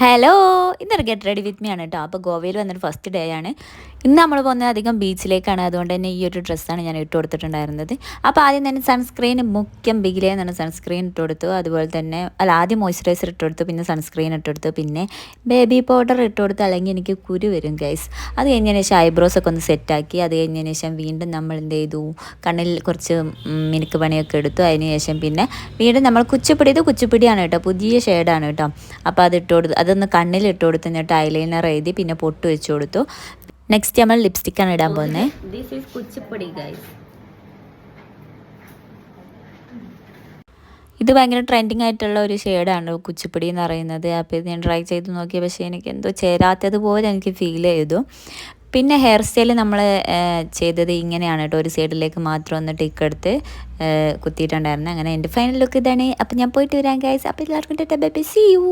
Hello, ഇന്നൊരു get ready with me ആണ് കേട്ടോ. അപ്പോൾ ഗോവയിൽ വന്നൊരു ഫസ്റ്റ് ഡേ ആണ്. ഇന്ന് നമ്മൾ പോകുന്നത് അധികം ബീച്ചിലേക്കാണ്. അതുകൊണ്ട് തന്നെ ഈ ഒരു ഡ്രസ്സാണ് ഞാൻ ഇട്ട് കൊടുത്തിട്ടുണ്ടായിരുന്നത്. അപ്പോൾ ആദ്യം തന്നെ സൺസ്ക്രീൻ മുഖ്യം ബിഗിലേ എന്നാണ് സൺസ്ക്രീൻ ഇട്ട് കൊടുത്തു. അതുപോലെ തന്നെ ആദ്യം മോയ്സ്ചറൈസർ ഇട്ട് കൊടുത്തു, പിന്നെ സൺസ്ക്രീൻ ഇട്ട് കൊടുത്തു, പിന്നെ ബേബി പൗഡർ ഇട്ട് കൊടുത്തു. അല്ലെങ്കിൽ എനിക്ക് കുരു വരും ഗൈസ്. അത് കഴിഞ്ഞതിന് ശേഷം ഐബ്രോസ് ഒക്കെ ഒന്ന് സെറ്റാക്കി. അത് കഴിഞ്ഞതിന് ശേഷം വീണ്ടും നമ്മൾ എന്ത് ചെയ്തു, കണ്ണിൽ കുറച്ച് മിനുക്ക് പണിയൊക്കെ എടുത്തു. അതിന് ശേഷം പിന്നെ വീണ്ടും നമ്മൾ കുച്ചിപ്പിടി, ഇത് കുച്ചിപ്പിടിയാണ് കേട്ടോ, പുതിയ ഷെയ്ഡാണ് കേട്ടോ. അപ്പോൾ അത് ഇട്ട് കൊടുത്തു, അതൊന്ന് കണ്ണിൽ ഇട്ട് കൊടുത്തു. എന്നിട്ട് ഐലൈനർ എഴുതി പിന്നെ പൊട്ട് വെച്ച് കൊടുത്തു. നെക്സ്റ്റ് നമ്മൾ ലിപ്സ്റ്റിക്കാണ് ഇടാൻ പോകുന്നത്. This is Kuchipudi guys. ഇത് ഭയങ്കര ട്രെൻഡിങ് ആയിട്ടുള്ള ഒരു ഷെയ്ഡാണ് കുച്ചിപ്പൊടി എന്ന് പറയുന്നത്. അപ്പോൾ ഇത് ഞാൻ ട്രൈ ചെയ്ത് നോക്കി, പക്ഷേ എനിക്ക് എന്തോ ചേരാത്തതുപോലെ എനിക്ക് ഫീൽ ചെയ്തു. പിന്നെ ഹെയർ സ്റ്റൈൽ നമ്മൾ ചെയ്തത് ഇങ്ങനെയാണ് കേട്ടോ, ഒരു സൈഡിലേക്ക് മാത്രം ഒന്ന് ടിക്ക് എടുത്ത് കുത്തിയിട്ടുണ്ടായിരുന്നു. അങ്ങനെ എൻ്റെ ഫൈനൽ ലുക്ക് ഇതാണ്. അപ്പോൾ ഞാൻ പോയിട്ട് വരാം ഗൈസ്. അപ്പോൾ എല്ലാവർക്കും tata bye bye, see U.